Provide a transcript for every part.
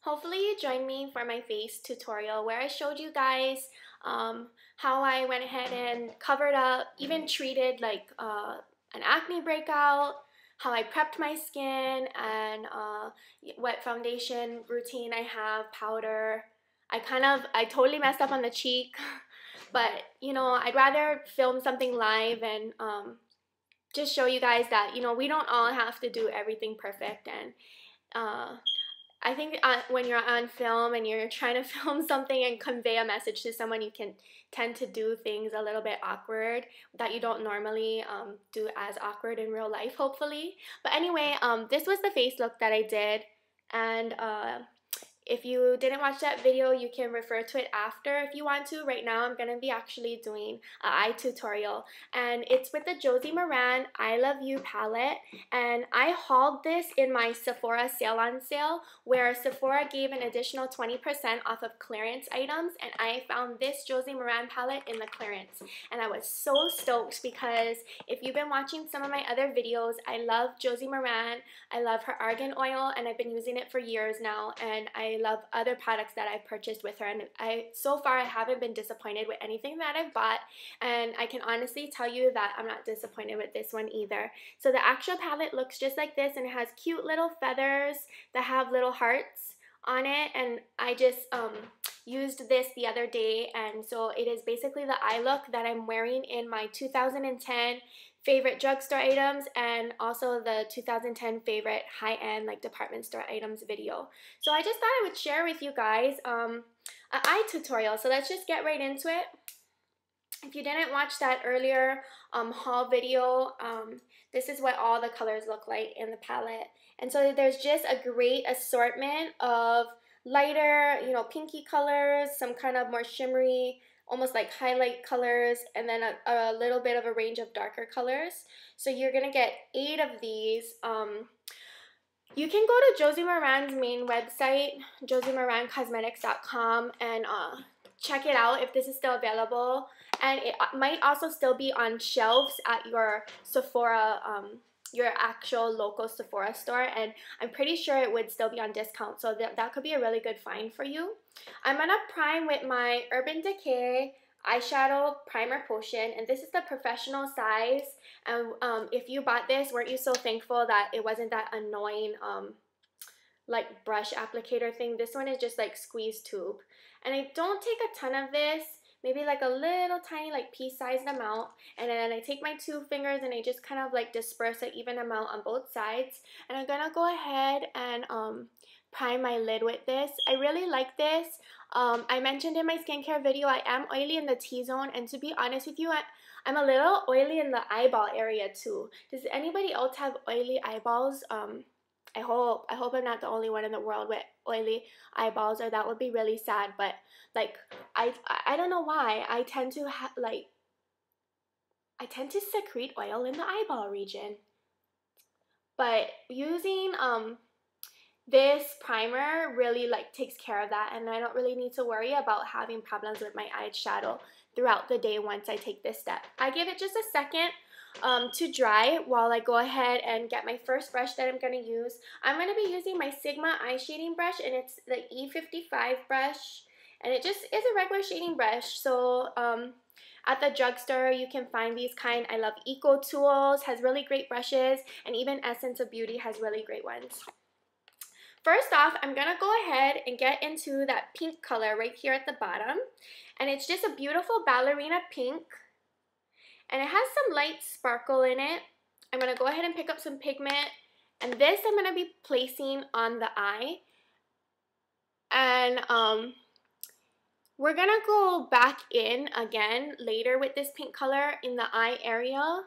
Hopefully you joined me for my face tutorial where I showed you guys how I went ahead and covered up, even treated like an acne breakout, how I prepped my skin, and what foundation routine I have, powder. I totally messed up on the cheek, but you know, I'd rather film something live and just show you guys that, you know, we don't all have to do everything perfect. And I think when you're on film and you're trying to film something and convey a message to someone, you can tend to do things a little bit awkward that you don't normally do as awkward in real life, hopefully. But anyway, this was the face look that I did, and if you didn't watch that video, you can refer to it after if you want to. Right now, I'm going to be actually doing an eye tutorial. And it's with the Josie Maran I Love You palette. And I hauled this in my Sephora Sale on sale, where Sephora gave an additional 20% off of clearance items. And I found this Josie Maran palette in the clearance. And I was so stoked because if you've been watching some of my other videos, I love Josie Maran. I love her argan oil, and I've been using it for years now. And I love other products that I've purchased with her, and so far I haven't been disappointed with anything that I've bought, and I can honestly tell you that I'm not disappointed with this one either. So the actual palette looks just like this, and it has cute little feathers that have little hearts on it, and I just used this the other day, and so it is basically the eye look that I'm wearing in my 2010 favorite drugstore items and also the 2010 favorite high-end like department store items video. So I just thought I would share with you guys an eye tutorial. So let's just get right into it. If you didn't watch that earlier haul video, this is what all the colors look like in the palette. And so there's just a great assortment of lighter, you know, pinky colors, some kind of more shimmery, almost like highlight colors, and then a little bit of a range of darker colors. So you're gonna get 8 of these. You can go to Josie Maran's main website, josiemarancosmetics.com, and check it out if this is still available. And it might also still be on shelves at your Sephora, your actual local Sephora store, and I'm pretty sure it would still be on discount, so that could be a really good find for you. I'm gonna prime with my Urban Decay eyeshadow primer potion, and this is the professional size. And if you bought this, weren't you so thankful that it wasn't that annoying like brush applicator thing? This one is just like squeeze tube, and I don't take a ton of this, maybe like a little tiny like pea-sized amount, and then I take my 2 fingers and I just kind of like disperse an even amount on both sides. And I'm gonna go ahead and prime my lid with this. I really like this. I mentioned in my skincare video I am oily in the T-zone, and to be honest with you, I'm a little oily in the eyeball area too. Does anybody else have oily eyeballs? I hope I'm not the only one in the world with oily eyeballs, or that would be really sad. But like I don't know why I tend to secrete oil in the eyeball region. But using this primer really like takes care of that, and I don't really need to worry about having problems with my eyeshadow throughout the day once I take this step. I give it just a second to dry while I go ahead and get my first brush that I'm going to use. I'm going to be using my Sigma eye shading brush, and it's the E55 brush, and it just is a regular shading brush. So at the drugstore you can find these kind. I love Eco Tools, has really great brushes, and even Essence of Beauty has really great ones. First off, I'm going to go ahead and get into that pink color right here at the bottom, and it's just a beautiful ballerina pink. And it has some light sparkle in it. I'm going to go ahead and pick up some pigment. And this I'm going to be placing on the eye. And we're going to go back in again later with this pink color in the eye area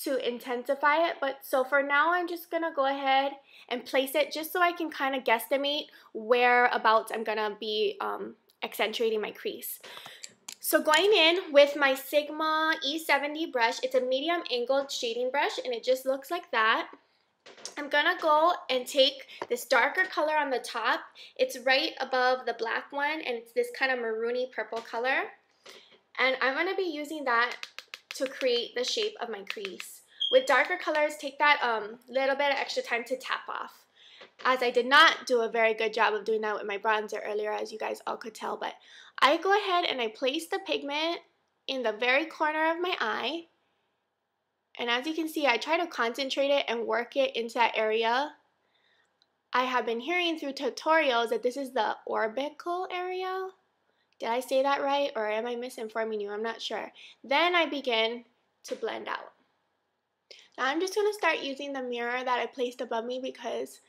to intensify it. But so for now, I'm just going to go ahead and place it just so I can kind of guesstimate whereabouts I'm going to be accentuating my crease. So going in with my Sigma E70 brush, it's a medium angled shading brush, and it just looks like that. I'm gonna go and take this darker color on the top. It's right above the black one, and it's this kind of maroony purple color. And I'm gonna be using that to create the shape of my crease. With darker colors, take that little bit of extra time to tap off. as I did not do a very good job of doing that with my bronzer earlier, as you guys all could tell, but I go ahead and I place the pigment in the very corner of my eye. And as you can see, I try to concentrate it and work it into that area. I have been hearing through tutorials that this is the orbital area. Did I say that right, or am I misinforming you? I'm not sure. Then I begin to blend out. Now I'm just going to start using the mirror that I placed above me because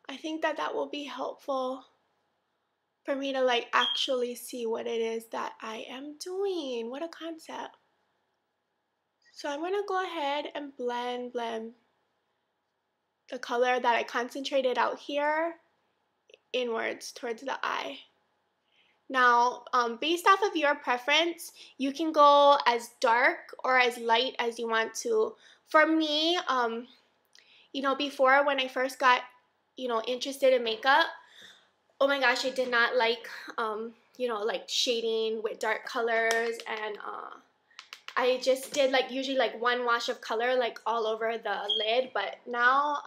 I think that that will be helpful for me to like actually see what it is that I am doing. What a concept. So I'm going to go ahead and blend the color that I concentrated out here inwards towards the eye. Now, based off of your preference, you can go as dark or as light as you want to. For me, you know, before when I first got, you know, interested in makeup, oh my gosh, I did not like, you know, like shading with dark colors, and I just did like usually like one wash of color like all over the lid. But now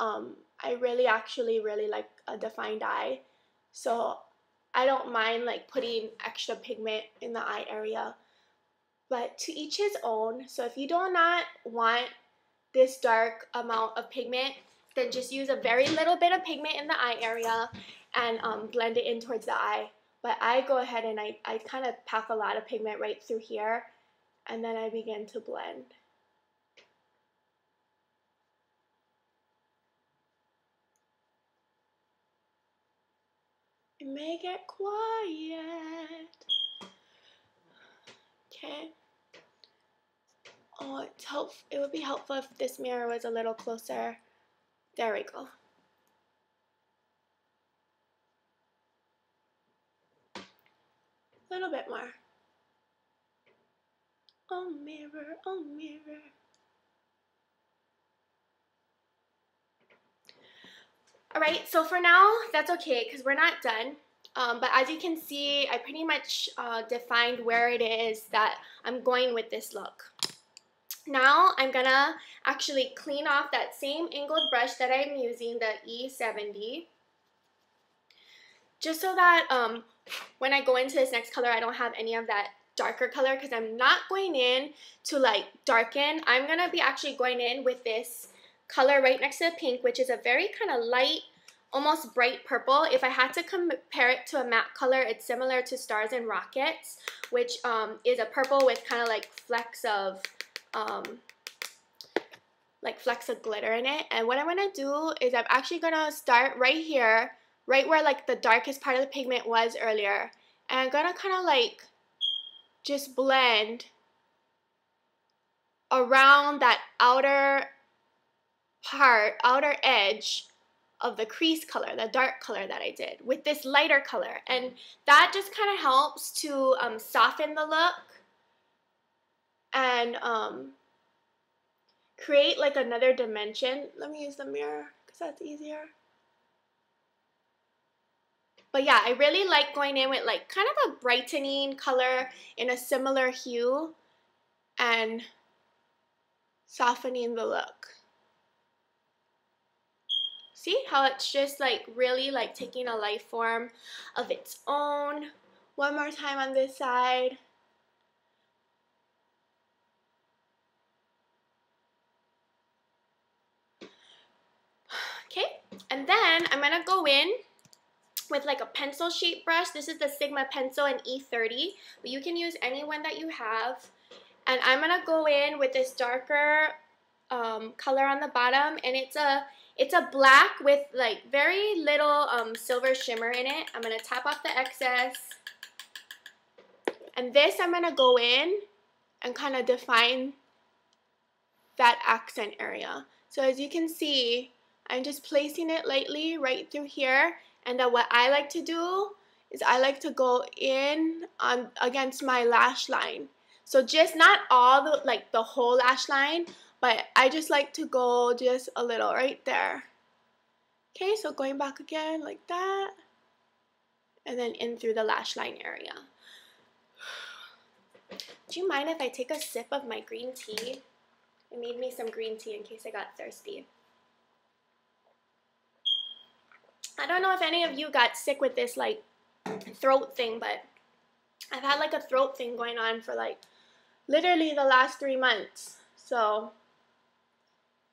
I really actually really like a defined eye, so I don't mind like putting extra pigment in the eye area. But to each his own. So if you do not want this dark amount of pigment, then just use a very little bit of pigment in the eye area and blend it in towards the eye. But I go ahead and I kind of pack a lot of pigment right through here, and then I begin to blend. It may get quiet. Okay. Oh, it would be helpful if this mirror was a little closer. There we go. A little bit more. Oh mirror, oh mirror. Alright, so for now, that's okay because we're not done. But as you can see, I pretty much defined where it is that I'm going with this look. Now I'm gonna actually clean off that same angled brush that I'm using, the E70. Just so that when I go into this next color, I don't have any of that darker color, because I'm not going in to like darken. I'm gonna be actually going in with this color right next to the pink, which is a very kind of light, almost bright purple. If I had to compare it to a matte color, it's similar to Stars and Rockets, which is a purple with kind of like flecks of glitter in it. And what I'm gonna do is I'm actually gonna start right here, right where like the darkest part of the pigment was earlier, and I'm gonna kind of like just blend around that outer edge of the crease color, the dark color that I did, with this lighter color. And that just kind of helps to soften the look and create like another dimension. Let me use the mirror because that's easier. But yeah, I really like going in with like kind of a brightening color in a similar hue and softening the look. See how it's just like really like taking a life form of its own. One more time on this side. Okay, and then I'm gonna go in with like a pencil shape brush. This is the Sigma pencil in E30, but you can use any one that you have. And I'm gonna go in with this darker color on the bottom, and it's a black with like very little silver shimmer in it. I'm gonna tap off the excess, and this I'm gonna go in and kind of define that accent area. So as you can see, I'm just placing it lightly right through here. And then what I like to do is I like to go in on against my lash line. So just not all the whole lash line, but I just like to go just a little right there. Okay, so going back again like that, and then in through the lash line area. Do you mind if I take a sip of my green tea? I made me some green tea in case I got thirsty. I don't know if any of you got sick with this like throat thing, but I've had like a throat thing going on for like literally the last 3 months. So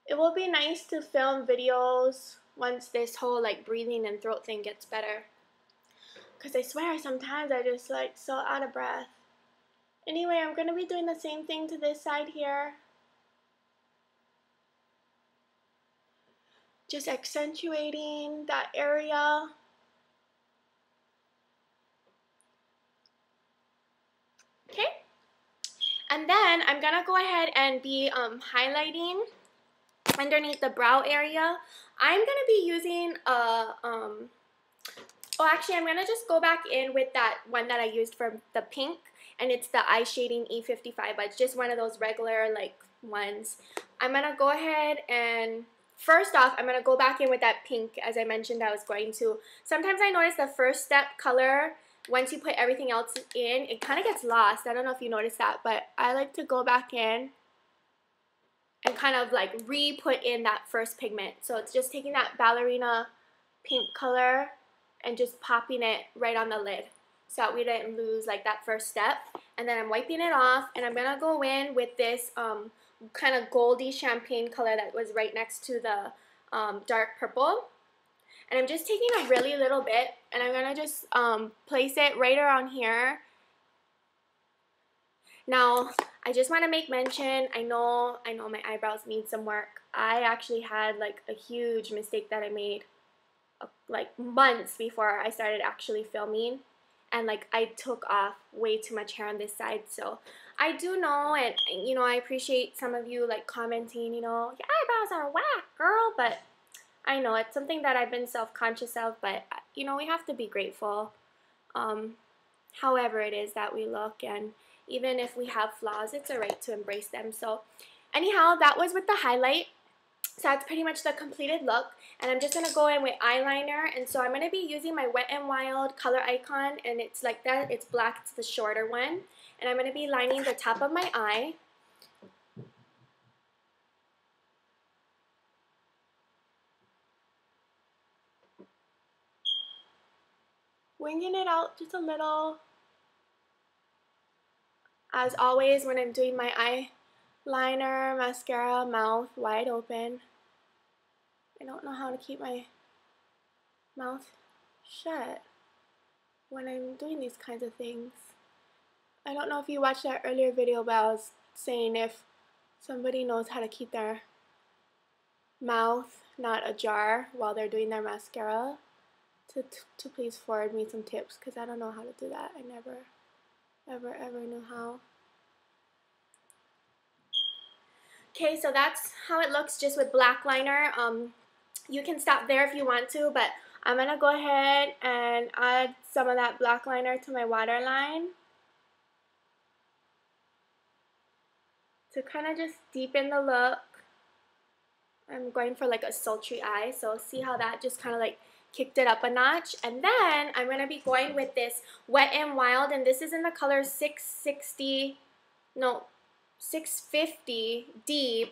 it will be nice to film videos once this whole like breathing and throat thing gets better. Because I swear sometimes I just like so out of breath. Anyway, I'm going to be doing the same thing to this side here. Just accentuating that area. Okay. And then I'm going to go ahead and be highlighting underneath the brow area. I'm going to be using oh, actually, I'm going to just go back in with that one that I used for the pink, and it's the eye shading E55, but it's just one of those regular, like, ones. I'm going to go ahead and, first off, I'm going to go back in with that pink, as I mentioned I was going to. Sometimes I notice the first step color, once you put everything else in, it kind of gets lost. I don't know if you noticed that, but I like to go back in and kind of, like, re-put in that first pigment. So it's just taking that ballerina pink color and just popping it right on the lid so that we didn't lose like that first step. And then I'm wiping it off, and I'm gonna go in with this kind of goldy champagne color that was right next to the dark purple. And I'm just taking a really little bit, and I'm gonna just place it right around here. Now, I just want to make mention, I know my eyebrows need some work. I actually had like a huge mistake that I made like months before I started actually filming, and like I took off way too much hair on this side. So I do know, and you know, I appreciate some of you like commenting, you know, your eyebrows are whack, girl, but I know it's something that I've been self-conscious of, but you know, we have to be grateful however it is that we look, and even if we have flaws, it's alright to embrace them. So anyhow, that was with the highlight. So that's pretty much the completed look, and I'm just going to go in with eyeliner. And so I'm going to be using my Wet n Wild color icon, and it's like that, it's black, it's the shorter one, and I'm going to be lining the top of my eye. Winging it out just a little. As always, when I'm doing my eyeliner, mascara, mouth wide open. I don't know how to keep my mouth shut when I'm doing these kinds of things. I don't know if you watched that earlier video, but I was saying if somebody knows how to keep their mouth not ajar while they're doing their mascara, to please forward me some tips, because I don't know how to do that. I never ever knew how. Okay, so that's how it looks just with black liner. You can stop there if you want to, but I'm going to go ahead and add some of that black liner to my waterline to kind of just deepen the look. I'm going for like a sultry eye, so see how that just kind of like kicked it up a notch. And then I'm going to be going with this Wet n Wild, and this is in the color 650D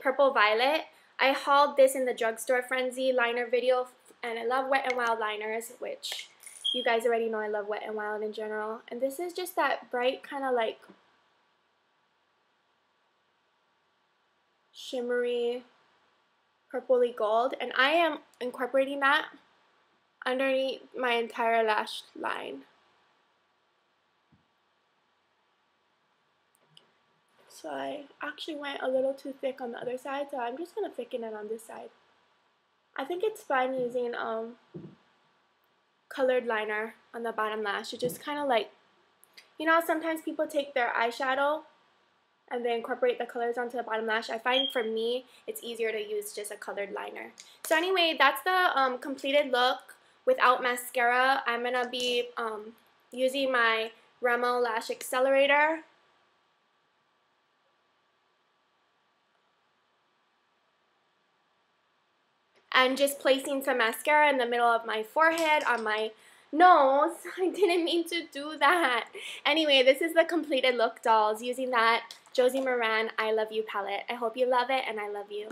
Purple Violet. I hauled this in the Drugstore Frenzy liner video, and I love Wet n Wild liners, which you guys already know I love Wet n Wild in general. And this is just that bright kind of like shimmery purpley gold, and I am incorporating that underneath my entire lash line. So I actually went a little too thick on the other side, so I'm just going to thicken it on this side. I think it's fun using colored liner on the bottom lash. It just kind of like, you know, sometimes people take their eyeshadow and they incorporate the colors onto the bottom lash. I find for me, it's easier to use just a colored liner. So anyway, that's the completed look without mascara. I'm going to be using my Rimmel Lash Accelerator. And just placing some mascara in the middle of my forehead, on my nose. I didn't mean to do that. Anyway, this is the completed look, dolls, using that Josie Maran I Love You palette. I hope you love it, and I love you.